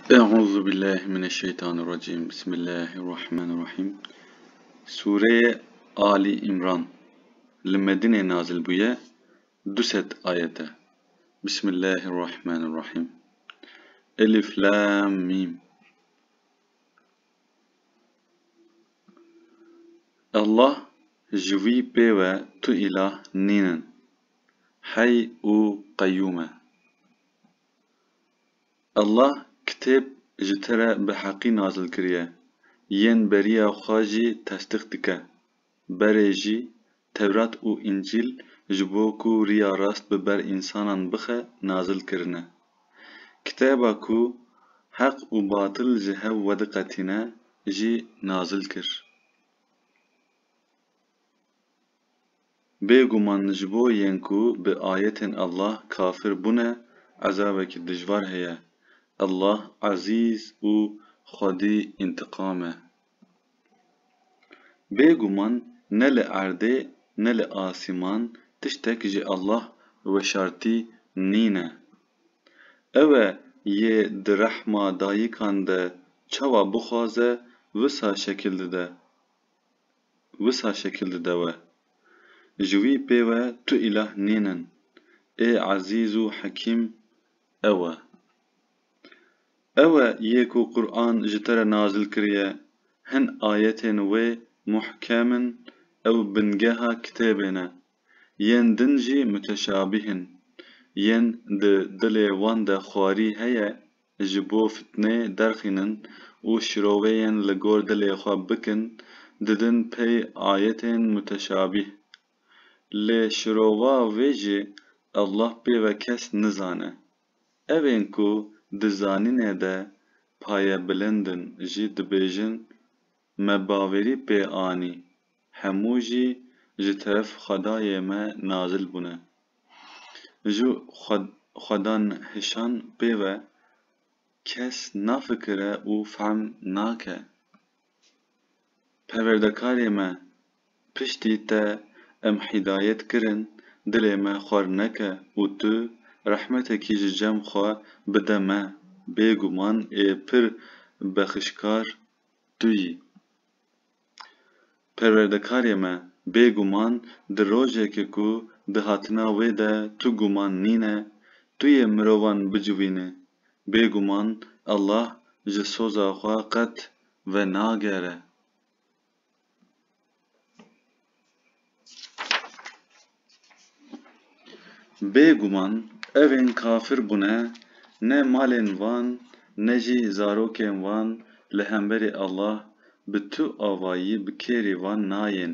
Euzu billahi mineşşeytanirracim. Bismillahirrahmanirrahim. Sure Ali İmran li Medine nazil bûye 200 ayete. Bismillahirrahmanirrahim. Elif lam mim. Allah ji wî pê ve tu îlah nînin. Hey û qeyyûm e. Allah kitêb ji te re bi heqî nazil kiriye. Yên beriya xwe jî tesdîq dike. Berê jî Tevrat û İncîl ji bo ku riya rast bi ber însanan bixe nazil kirine. Kitêba ku heq û batîl ji hev vediqetîne jî nazil kir. Bêguman ji bo yên ku bi ayetên Allah kafir bûne ezabekî dijwar heye. Allah ezîz û xwedî întiqam e. Bêguman ne li erdê ne li asîman tiştek ji Allah weşartî nîne. Ew e yê di rehma dayikan de çawa bixwaze wisa şekil dide we. Ji wî pê ve tu îlah nînin. Ê ezîz û hekîm ew e. Ew e yê ku Qur'an ji te re nazil kiriye, hin ayetên wê muhkem in, ew bingeha kitêbê ne. Yên din jî müteşabih in. Yên di dilê wan de xwarî heye ji bo fitnê derxînin û şiroveyên li gor dilê xwe bikin, didin pey ayetên müteşabih. Lê şirova wê jî Allah pê ve kes nizane. Evên ku di zanînê de payebilind in jî dibêjin me bawerî pê anî. Hemû jî ji teref Xwedayê me nazil bûne. Ji Xwedan hişan pê ve kes nafikire û fehm nake. Perwerdekarê me, piştî te em hidayet kirin, dilê me xwar neke û tu rehmetekî ji cem xwe bide me. Bêguman ê pir bexşkar tu yî. Perwerdekarê me, bêguman di rojekê ku di hatina wê de tu guman nîne, tu yê mirovan bicivînî. Bêguman Allah ji soza xwe qet venagere. Bêguman evên kafir bûne, ne malên wan ne jî zarokên wan li hemberî Allah bi tu avayî bi kêrî wan nayên.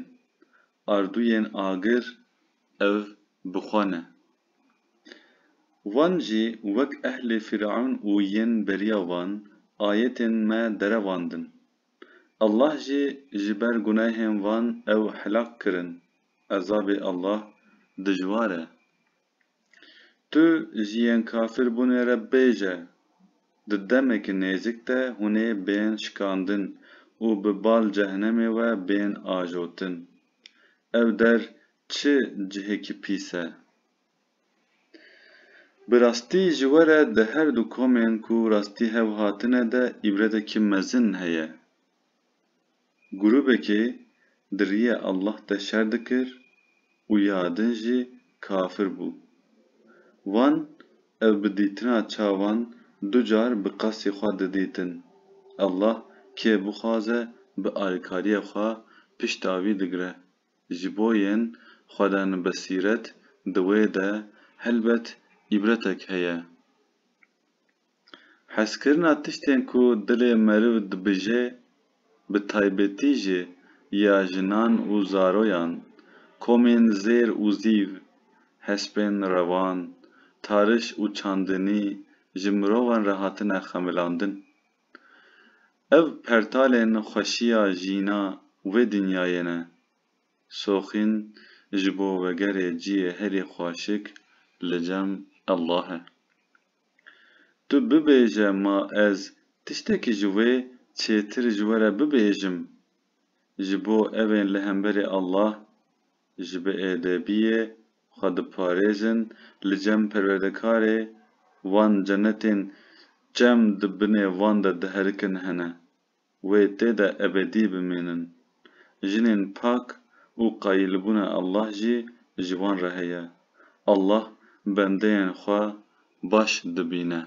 Ardûyên agir ev bi xwe ne. Wan jî wek ehlê Fir'aun û yên beriya wan ayetên me derevandin. Allah jî ji ber gunehên wan ew helak kirin. Ezabê Allah dijwar e. Tu ji yên kafir bûnê re bêje. Di demekî nêzik de hûn ê bên şikandin û bi bal cehennemê we bên ajotin. Ev der çi cihekî pîs e. Bi rastî ji we re di her du komên ku rastî hev hatine de îbretekî mezin heye. Grûpekê di riyê Allah de şer dikir û ya din jî kafir bû. Wan ev bi dîtina çawan du car bi qasî xwe didîtin. Allah kê bixwaze bi alîkariyê xwe pişta wî digire. Ji bo yên xwedanbesîret di wê de helbet îbretek heye. Hezkirina tiştên ku dilê meriv dibije, bi taybetî jî ya jinan û zaroyan, komên zêr û zîv, hespên revan, tariş û çandinî ji mirovan re hatine xemilandin. Ev pertalên xweşiya jîna vê dinyayê ne. Soxîn ji bo vegerê ciyê herî xweşik li cem Allah e. Tu bibêje ma ez tiştekî ji wê çêtir ji we re bibêjim. Ji bo evên li hemberî Allah ji bi êdebiyê xwe diparêzin, li cem perwerdekarê wan cennetên cem dibinê van de diherikin hene, wê tê de ebedî bimînin. Jinên pak û qayîlbûna Allah jî ji wan re heye. Allah bendeyên xwe baş dibîne.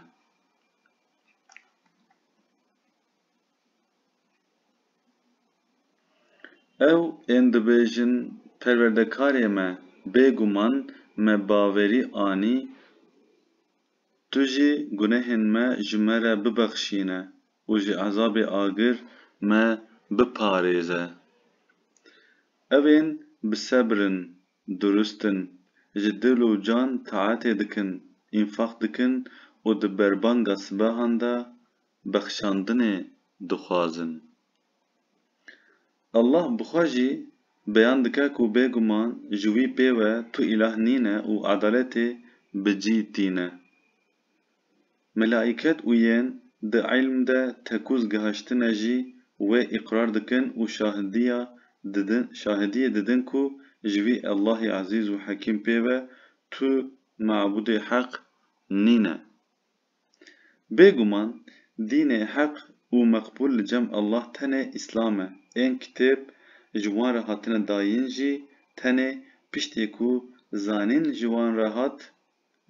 Ew ên dibêjin Perwerdekarê me, bêguman me bawerî anî, tu jî gunehên me ji me re bibexşîne û ji ezabê agir me biparêze. Ew ên bi sebrin, durustin, ji dil û can taetê dikin, înfaq dikin û di berbanga sibehan de bexşandinê dixwazin. Allah bi xwe jî beyan dike ku bêguman ji wî pêve tu îlah nîne û edaletê bi cî tîne. Melaiket û yên di ilm de tekûz gihaştine jî wê îqrar dikin û şahidiyê didin ku ji wî Allahê ezîz û hekîm pêve tu mebûdê heq nîne. Bêguman dînê heq û meqbûl li cem Allah tenê Îslam e. Ên kitêb ji wan re hatine dayîn jî tenê piştî ku zanîn ji wan re hat,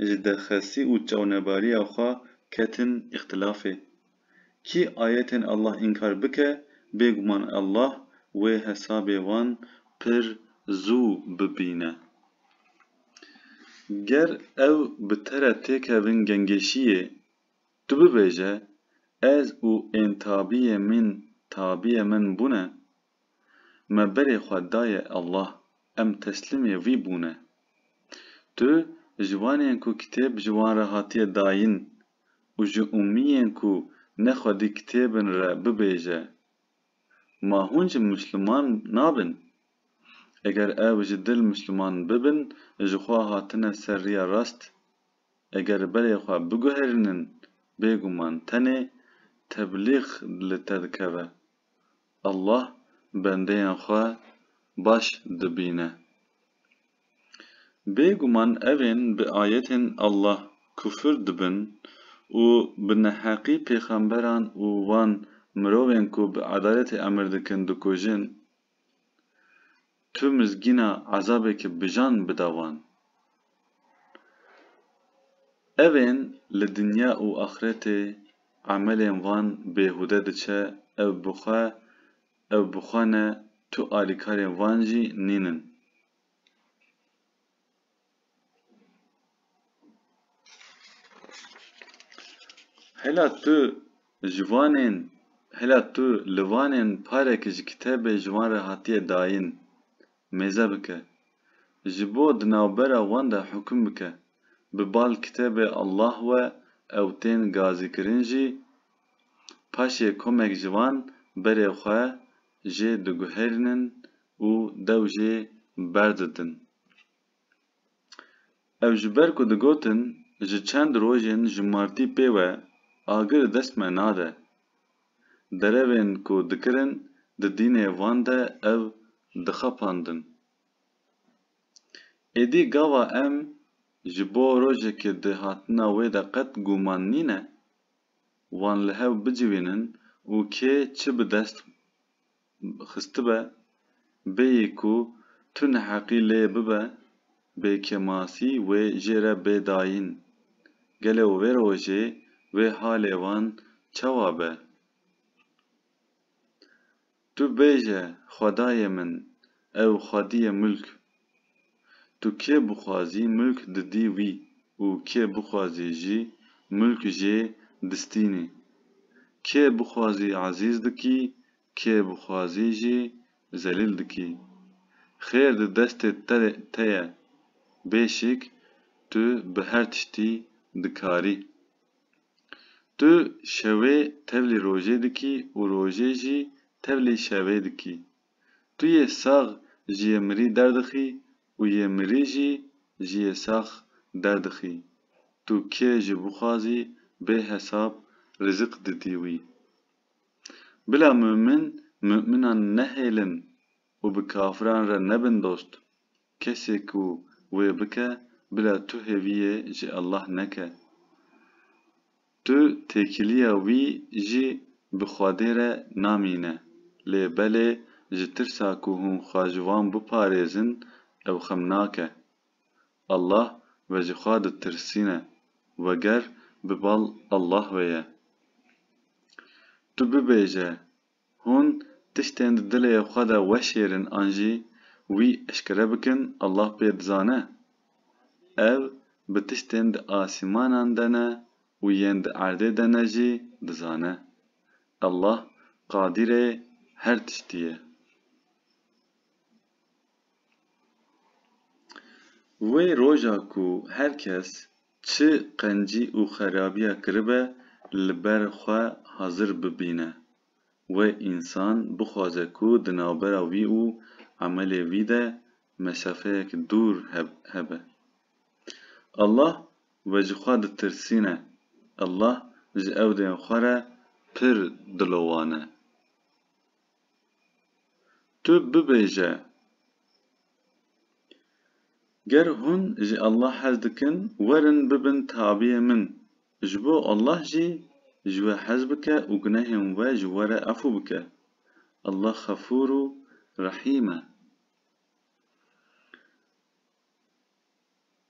ji dexesî û çawnebariya xwe ketin îxtilafê. Kî ayetên Allah înkar bike, bêguman Allah wê hesabê wan pir zû bibîne. Ger ew bi te re têkevin gengeşiyê, tu bibêje ez û ên tabiyê min bûne, me berê xwe daye Allah, em teslîmê wî bûne. Tu ji wanên ku kitêb ji wan re hatiye dayîn û ji ummiyên ku nexwedî kitêbin re bibêje, ma hûn jî misliman nabin? Eger ew ji dil misliman bibin, ji xwe hatine ser rêya rast, eger berê xwe biguherînin, bêguman tenê teblîğ li te dikeve. Allah bendeyên xwe baş dibîne. Bêguman ev ên bi ayetên Allah kufr dibin û bi neheqî pêxemberan û wan mirovên ku bi edaletê emir dikin dikujin, tu mizgîna ezabekî bijan bide wan. Ev ên li dinya û axiretê emelên wan bêhude diçe, ew bi xwe ne tu alîkarên wan jî nînin. Hela tu li wanên parekî ji kitêbê ji wan re hatiye dayîn, mêze bike, ji bo di navbera wan de hukm bike, bi bal kitêbê Allah we ew tên gazîkirin jî, paşê komek ji wan berê xwe jê diguherînin û dew jê berdidin. Ew ji ber ku digotin ji çend rojên ji martî pêve agir dest me nade, derewên ku dikirin di dînê wan de ew dixapandin. Êdî gava em ji bo rojekê di hatina wê de qet gûman nîne? Wan li hev bicivînin û kê çi bi dest xistibe, bêyî ku tu neheqî lê bibe, bêkemasî wê jê re bê dayîn. Gelo vê rojê wê halê wan çawa be? Tu bêje Xwedayê min, ew xwedîye mulk. Tu kê bixwazî mulk didî wî û kê bixwazî jî mulk jê distînî. Kê bixwazî ezîz dikî, kê bixwazî jî zelîl dikî. Xêr di destê te ye, bêşik tu bi her tiştî dikarî. Tu şewê tevlî rojê dikî û rojê jî tevlî şewê dikî. Tu yê sax ji yê mirî derdixî û yê mirî jî ji yê sax derdixî. Tu kê jî bixwazî bêhesab rizik didî wî. Bila mümin, müminan nehêlin û bi kafiran re nebin dost. Kesê ku wê bike, bila tu hêviyê ji Allah neke. Tu têkiliya wî jî bi Xwedê re namîne, lê belê ji tirsa ku hûn xwe ji wan biparêzin ew xem nake. Allah ve ji xwe ditirsîne, veger bi bal Allah ve ye. Tu bibêje, hûn tiştên di dilê xwe de weşêrin an jî wî eşkere bikin Allah pê dizane. Ev bi tiştên di asîmanan de ne û yên di erdê de ne jî dizane. Allah qadirê her tiştî ye. Wê roja ku her kes çi qencî û xerabiya kiribe li ber xwe hazir bibîne. Wê însan bixwaze ku di navbera wî û emelê wî de mesafeyek dûr hebe. Allah ve ji xwe ditirsîne. Allah ji ewdên xwe re pir dilowan e. Tu bibêje, ger hûn ji Allah hez dikin, werin bibin tabiyê min. Ji bo Allah jî ji we hez bike û gunehên we ji we re efû bike. Allah xefûr û rehîm e.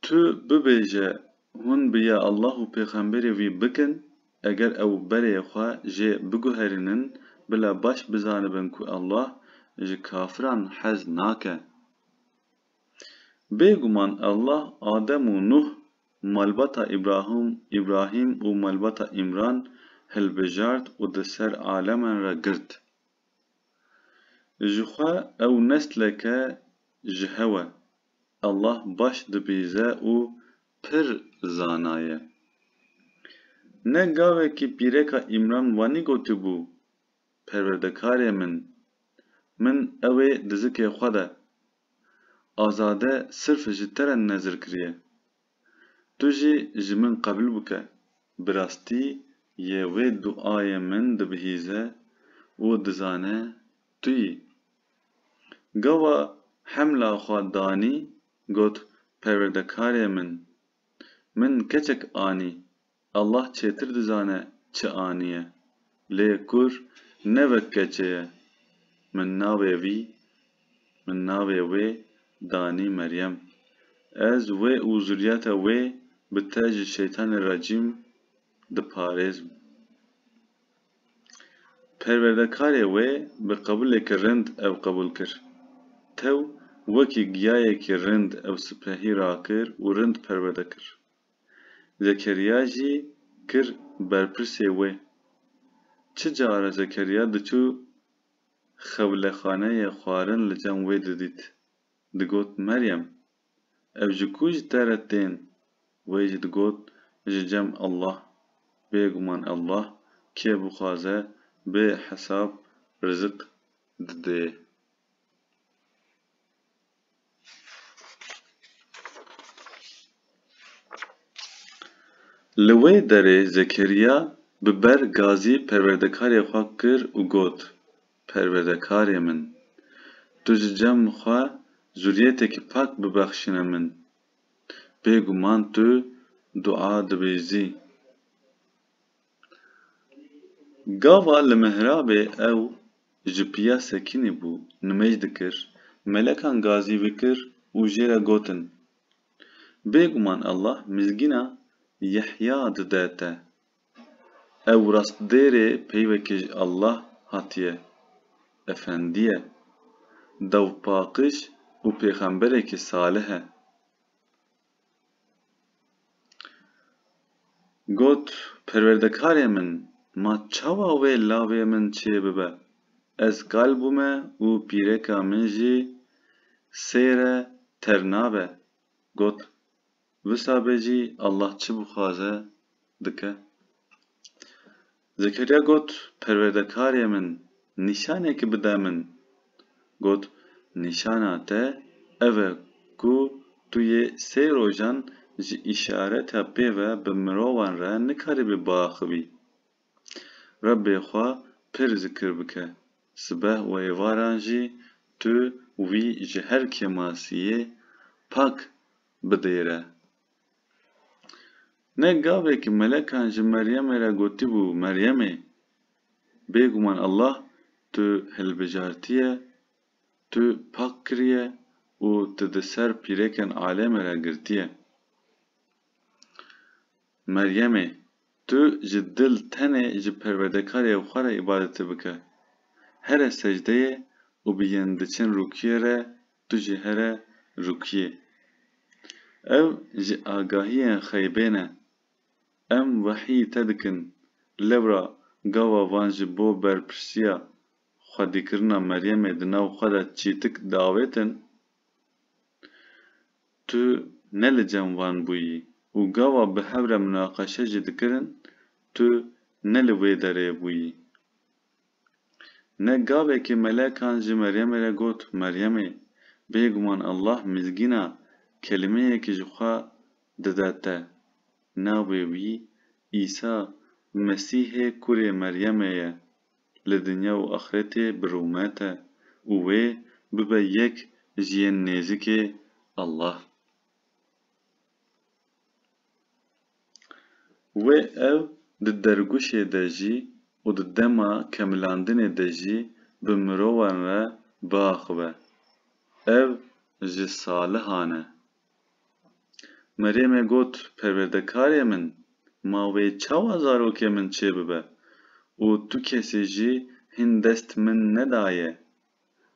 Tu bibêje, hûn bi ya Allah û pêxemberê wî bikin, eger ew berê xwe jê biguherînin, bila baş bizanibin ku Allah ji kafiran hez nake. Bêguman Allah Adem û Nuh, malbata İbrahim û malbata İmran hilbijart û di ser aleman re girt. Ji xwe ew nesleke ji hewe. Allah baş dibîze û pir zana ye. Ne gavekî pîreka İmran wanî gotibû, Perwerdekarê min ew ê di zikê xwe de, azade sirf ji te re nezir kiriye. Tu jî ji min qebil bike, bi rastî yê wê duayê min dibihîze û dizane tu yî. Gawa hemla xwe danî, got Perwerdekarê min keçek anî, Allah çêtir dizane çi anîye. Lê kur ne vek keçê ye, min navê wê danî Meryem. Ez wê û zuriyeta wê bi te ji şeytanê recîm diparêzim. Perwerdekarê wê bi qebulekî rind ew qebul kir. Tew wekî giyayekî rind ew sipehî rakir û rind perwerde kir. Zekeriya jî kir berpirsê wê. Çi care Zekeriya diçû xewlexaneyê xwarin li cem wê didît. Digot Meryem, ev ji ku ji te re tên? Wê jî digot ji cem Allah. Bêguman Allah kê bixwaze bê hesab rizik dide. Li wê derê Zekeriya bi ber gazî perwerdekarê xwe kir û got: Perwerdekarê min, tu ji cem xwe zuriyetekî pak bibexşîne min. Bêguman tu dua dibêjî. Gava li mihrabê ew ji piya sekînî bû, nimêj dikir, melekan gazî vikir û jê re gotin: Bêguman Allah mizgîna Yehya dide te. Ew rastdêrê peyvekî ji Allah hatiye, efendî ye, dewpaqiş û pêxemberekî salih e. Got Perwerdekarê min, ma çawa wê lavê min çê bibe? Ez kal bûme û pîreka min jî sêre ter nabe. Got wisa bê jî Allah çi bixwaze dike? Zekeriya got Perwerdekarê min, nîşanekî bide min. Got nîşana te ev e ku tu yê sê rojan ji îşareta pêve bi mirovan re nikaribî biaxivî. Rebbê xwe pir zikir bike, sibeh û êvaran jî tu wî ji her kemasiyê pak bidêre. Ne gavek melekan ji Meryemê re gotibû Meryemê, bêguman Allah tu hilbijartiye, tu pak kiriye û tu di ser pîrekên alemê re girtiye. Meryemê, tu ji dil tenê ji Perwerdekarê xwe re îbadetê bike. Here secdeyê û bi yên diçin rûkiyê re tu jî here rûkiyê. Ev ji agahiyên xeybê ne. Em wehî te dikin, lewra gava van ji bo berpirsiya xwedîkirina Meryemê di nav xwe de çîtik diavêtin? Tu ne li cem wan bûyî û gava bi hev re münaqeşe jî dikirin, tu ne li wê derê bûyî. Ne gavekî melekan ji Meryemê re got, Meryemê, bêguman Allah mizgîna kelimeyekî ji xwe dide te. Navê wî İsa Mesîhê kurê Meryemê ye. Li dinya û axiretê bi rûmete û wê bibe yek ji yên nêzîkê Allah. Wê ev di dergûşê de jî û di dema kemilandinê de jî bi mirovan re biaxive. Ev ji salihan e. Meryemê got, Perwerdekarê min, ma wê çawa zarokê min çê bibe û tu kesî jî hin dest min nedaye.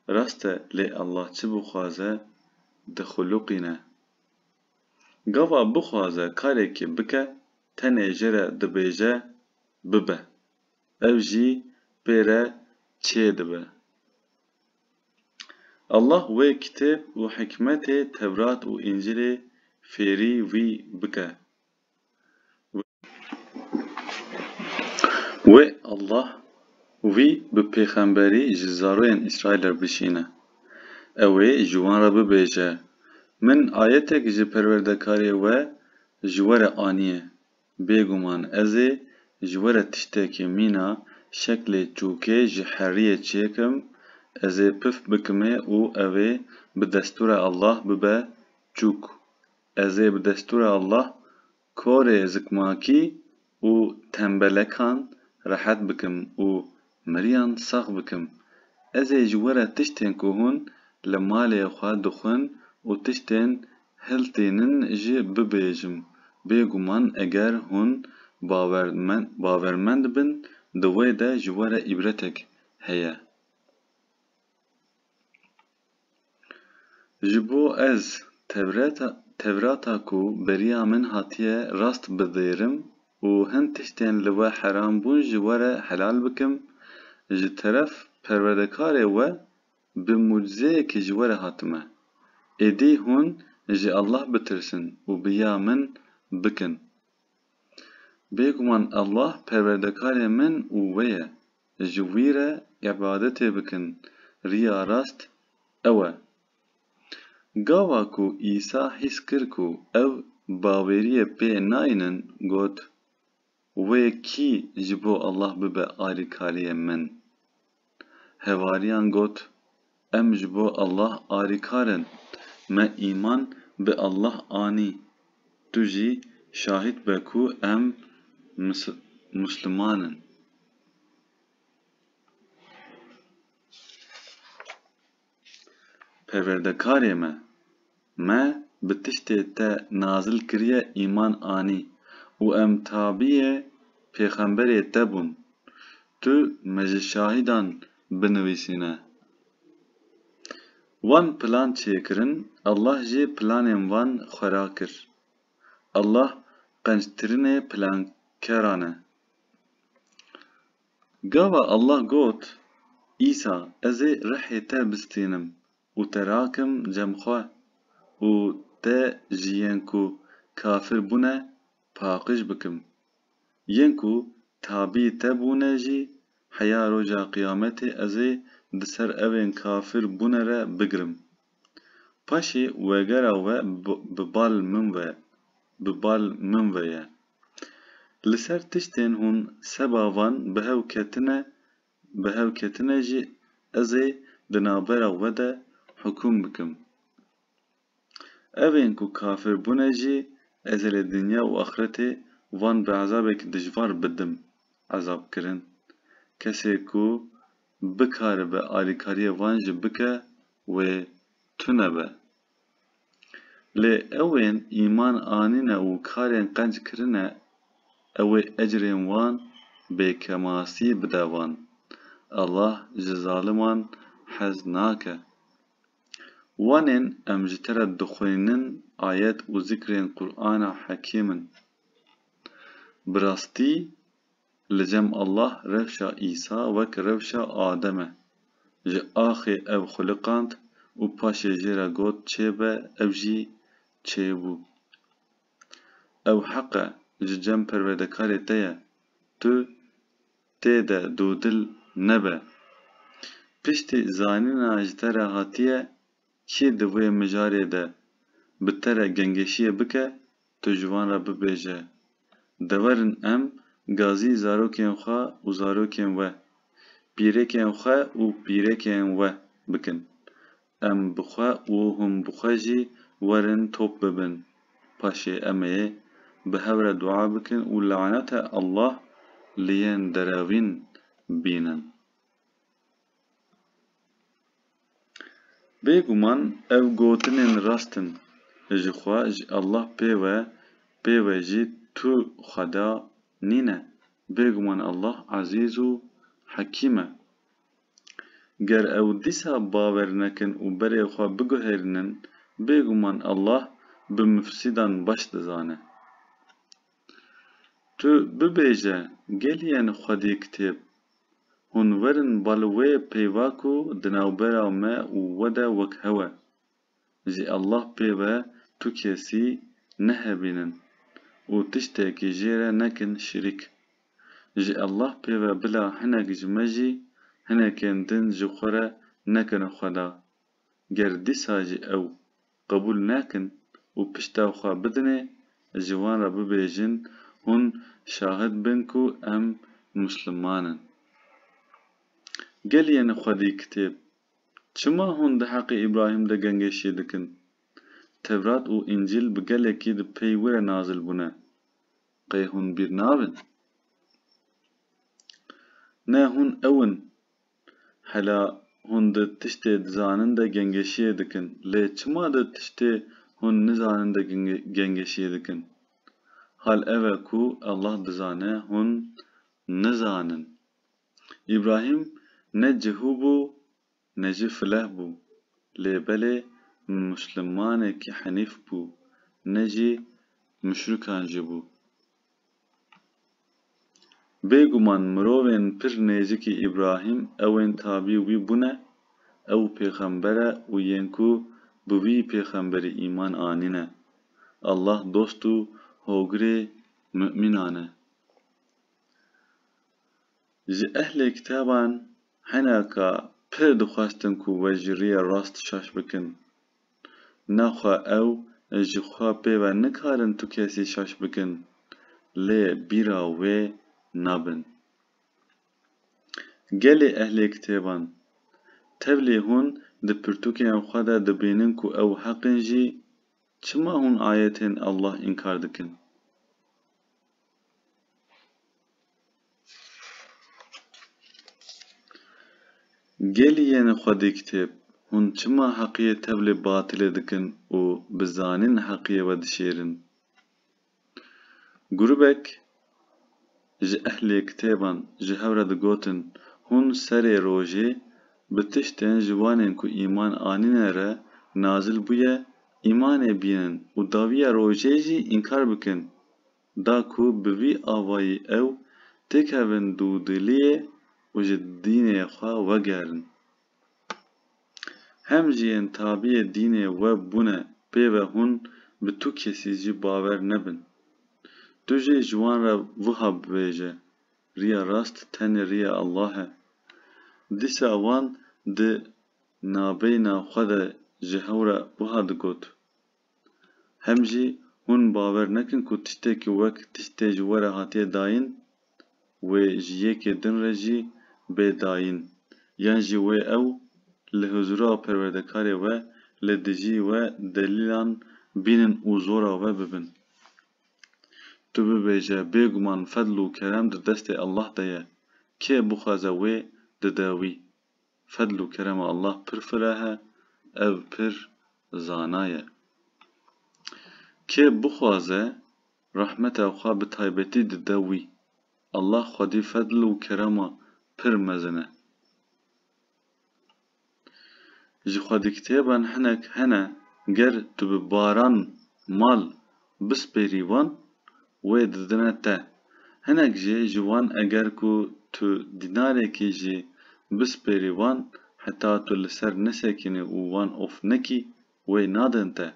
Rast e lê Allah çi bixwaze dixuluqîne. Gava bixwaze karekî bike, tenê jê re dibêje bibe. Ev jî pê re çê dibe. Allah wê kitêb û hikmetê Tevrat û İncilê fêrî wî bike. Wê Allah wî bi pêxemberî ji zaroyên İsraîl re bişîne. Ew ê ji wan re bibêje, min ayetek ji Perwerdekarê we ji we re aniye. Bêguman ez ê ji we re tiştekî mîna şeklê çûkê ji heriyê çêkim, ez ê pif bikimê û ev ê bi destûra Allah bibe çûk. Ez ê bi destûra Allah korê zikmakî û tembelekan rehet bikim û miriyan sax bikim. Ez ê ji we re tiştên ku hûn li malê xwe dixwin û tiştên hiltînin jî bibêjim. Bêguman eger hûn bawermend bin, di wê de ji we re îbretek heye. Ji bo ez Tevrata ku beriya min hatiye rast bidêrim û hin tiştên li we heram bûn ji we re helal bikim, ji teref Perwerdekarê we bi mucizeyekî ji we re hatime. Êdî hûn ji Allah bitirsin û biya min bikin. Bêguman Allah Perwerdekarê min û we ye. Ji wî re îbadetê bikin. Riya rast ew e. Gava ku İsa hîs kir ku ew baweriyê pê nayînin got, wê kî ji bo Allah bibe alîkariyê min? Hevariyan got, em ji bo Allah alîkarin, me îman bi Allah anî. Tu jî şahîd be ku em Muslimanin. Perwerdekarê me bi tiştê te nazil kiriye îman anî û em tabiyê pêxemberê te bûn. Tu me ji şahîdan binivîsîne. Wan plan çêkirin, Allah jî planên wan xwera kir. Allah qenctirînê plankeran e. Gava Allah got, İsa ez ê rihê te bistînim û te rakim cem xwe û te ji yên ku kafir bûne paqij bikim. Yên ku tabî te bûne jî heya roja qiyametê ez ê di ser evên kafir bûne re bigirim. Paşê wegera we bi bal min ve ye. Li ser tiştên hûn seba van bihev ketine jî ez ê di navbera we de hukûm bikim. Evên ku kafir bûne jî ez ê li dinya û axiretê van bi azabek dijvar bidim azab kirin. Kesê ku bikare be alîkariya van jî bike wê tunebe. Lê ewên îman anîne û karên qenc kirine, ew ê ecrên wan bêkemasî bide wan. Allah ji zaliman hez nake. Wanên em ji te re dixwînin ayet û zikrên Qur'ana hekîmin. Bi rastî li cem Allah rewşa Îsa wek rewşa Adem e. Ji axê ew xwiliqand û paşê jê re got çêbe ew jî çêbû. Ew heq e ji cem Perwerdekarê te ye, tu tê de dûdil nebe. Piştî zanîna ji te re hatiye, kî di vê mijarê de bi te re gengeşiyê bike, tu ji wan re bibêje: Dewerin em gazî zarokên xwe û zarokên we, pîrêkên xwe û pîrêkên we bikin. Em bi xwe û hûn bi xwe jî werin top bibin. Paşê em ê bi hev re dua bikin û laneta Allah li yên derewîn bînin. Bêguman ev gotinên rast in, ji xwe ji Allah pê ve jî tu xweda nîne. Bêguman Allah ezîz û hekîm e. Ger ew dîsa bawer nekin û berê xwe biguherînin, bêguman Allah bi müfsîdan baş dizane. Tu bibêje geliyên Xwedî kitêb, hûn werin bal wê peyva ku di navbera me û we de wek hew e. Ji Allah pê ve tu kesî nehebînin û tiştekî jê re nekin şirîk. Ji Allah pê ve bila hinek ji me jî hinekên din ji xwe re nekin xweda. Ger dîsa jî ew qebûl nekin û pişta xwe bidinê, ji wan re bibêjin hûn şahid bin ku em Muslimanin. Geliyên Xwedî kitêb, çima hûn di heqê İbrahîm de gengeşiyê dikin? Tevrat û İncîl bi gelekî di pey we re nazil bûne. Qey hûn bîr nabin? Ne hûn ew in, hela hûn di tiştê dizanin de gengeşiyê dikin. Lê çima di tiştê hûn nizanin de gengeşiyê dikin? Hal ev e ku Allah dizane hûn nizanin. İbrahîm ne cihû bû ne jî fileh bû. Lê belê Muslimanekî henîf bû, ne jî müşrikan jî bû. Bêguman mirovên pir nêzîkî İbrahîm ewên tabî wî bûne, ew pêxember e û yên ku bi wî pêxemberî îman anîne. Allah dost û hogirê mü'minan e. Ji ehlê kitaban hene ka pir dixwestin ku we ji rêya rast şaş bikin. Naxwe ew ji xwe pê ve nikarin tu kesî şaş bikin, lê bîra wê nabin. Gelê ehlê kitêban, tevlî hûn di pirtûkên xwe de dibînin ku ew heqin jî, çima hûn ayetên Allah înkar dikin? Gelî yên Xwedî kitêb, hûn çima heqiyê tevlî batîlê dikin û bi zanîn heqiyê ve dişêrin? Grûbek ji ehlê kitêban ji hev re digotin, hûn serê rojê bi tiştên ji wanên ku îman anîne re nazil bûye îmanê bînin û dawiya rojê jî înkar bikin, da ku bi vî avayî ew têkevin dûdiliyê û ji dînê xwe vegerin. Hem jî yên tabiyê dînê we bûne pê ve hûn bi tu kesî jî bawer nebin. Tu jî ji wan re wiha bibêje: Rêya rast tenê rêya Allah e. Dîsa wan di nabeyna xwe de ji hew re wiha digot. Hem jî hûn bawer nekin ku tiştekî wek tiştê ji we re hatiye dayîn, wê ji yekê din re jî bêdayîn, yan jî wê ew li huzûra Perwerdekarê we li dijî we delîlan bînin û zora we bibin. تو ببیجه بێگومان فەدل و کەرەم di destê Allah de ye kê bixwaze wê didewî فەدل و کەرەma Allah pir fireh e ev pir zana ye kê bixwaze rahmeta xwe bi taybetî dide wî Allah xwedî fedl û kerema pir mezin e ji xwedîkitêban hinek hene ger tu bi baran mal bispêrî wan wê didine te hinek jî ji wan eger ku tu dînarekî jî bispêrî wan heta tu li ser nesekînî û wan of nekî wê nadin te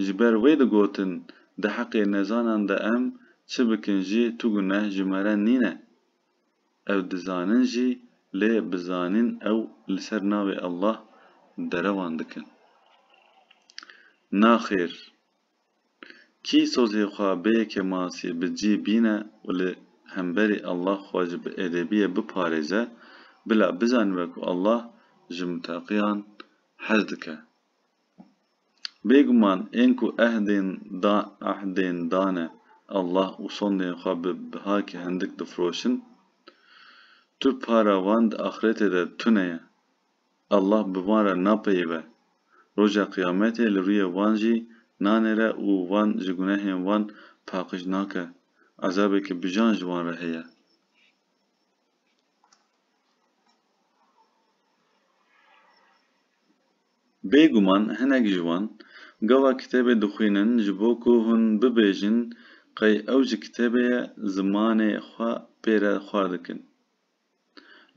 ji ber wê digotin di heqê nezanan de em çi bikin jî tu guneh ji me re nîne ew dizanin jî lê bizanîn ew li ser navê Allah derewan dikin naxêr kî sozê xwe bê yekê masî bi cî bîne û li hemberî Allah xwe ji bi êdebiyê biparêze bila bizanibe ku Allah ji mutaqîyan hez dike bêguman ên ku ehdên dane Allah û sondên xwe bi bihakê hindik difiroşin tu para wan di axiretê de tune ye Allah bi wan re napeyive roja qiyametê li rûyê wan jî nanêre û wan ji gunehên wan paqij nake ezabekî bijan ji wan re heye bêguman hinek ji wan gava kitêbê dixwînin ji bo ku hûn bibêjin qey ew ji kitêbê ye zimanê xwe pê re xwar dikin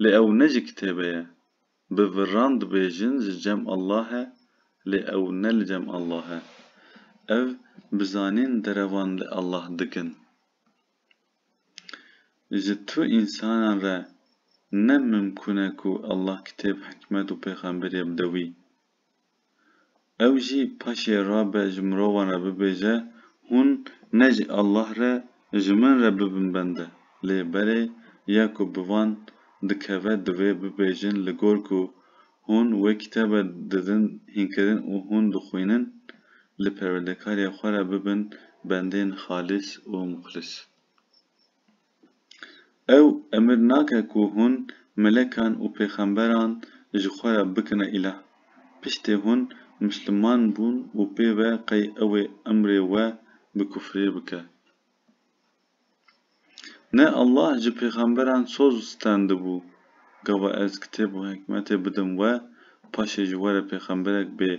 lê ew ne ji kitêbê ye bi viran dibêjin ji cem Allah e lê ew ne li cem Allah e ev bizanîn derewan li Allah dikin ji tu însanan re ne mimkûn e ku Allah kitêb hikmet û pêxemberiyê bide wî ew jî paşê rabe ji mirovan re bibêje hûn ne ji Allah re ji min re bibin bende lê berê ya ku bi wan dikeve divê bibêjin li gor ku hûn wê kitêbe didin hînkirin û hûn dixwînin li perwerdekarê xwe re bibin bendên xalîs û muxlis ew emir nake ku hûn melekan û pêxemberan ji xwe re bikine îlah piştî hûn misliman bûn û pê ve qey ew ê emrê we bi kufrî bike ne Allah ji pêxemberan soz standibû gava ez kitêb û hikmetê bidim we paşê ji we re pêxemberek bê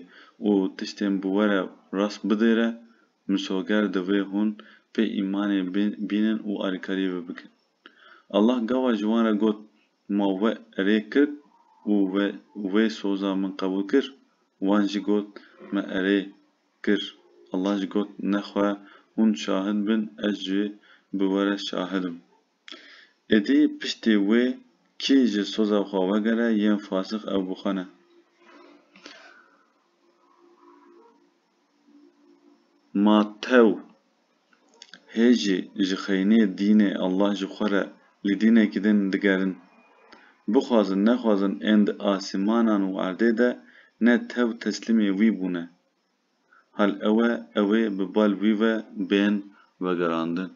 û tiştên bi we re rast bidêre misoger divê hûn pê îmanê bînin û alîkarî vê bikin Allah gava ji wan re got ma we erê kir û wê soza min qebûl kir wan jî got me erê kir Allah jî got nexwe hûn şahid bin ez jî bi we re şahid im êdî piştî wê kî ji soza xwe vegere yên fasix ew bixwene ma tew hê jî ji xeynî dînê Allah ji xwe re li dînekî din digerin bixwazin nexwazin ên di asîmanan û erdê de ne tew teslîmê wî bûne hal ew ê bi bal wî ve bên vegerandin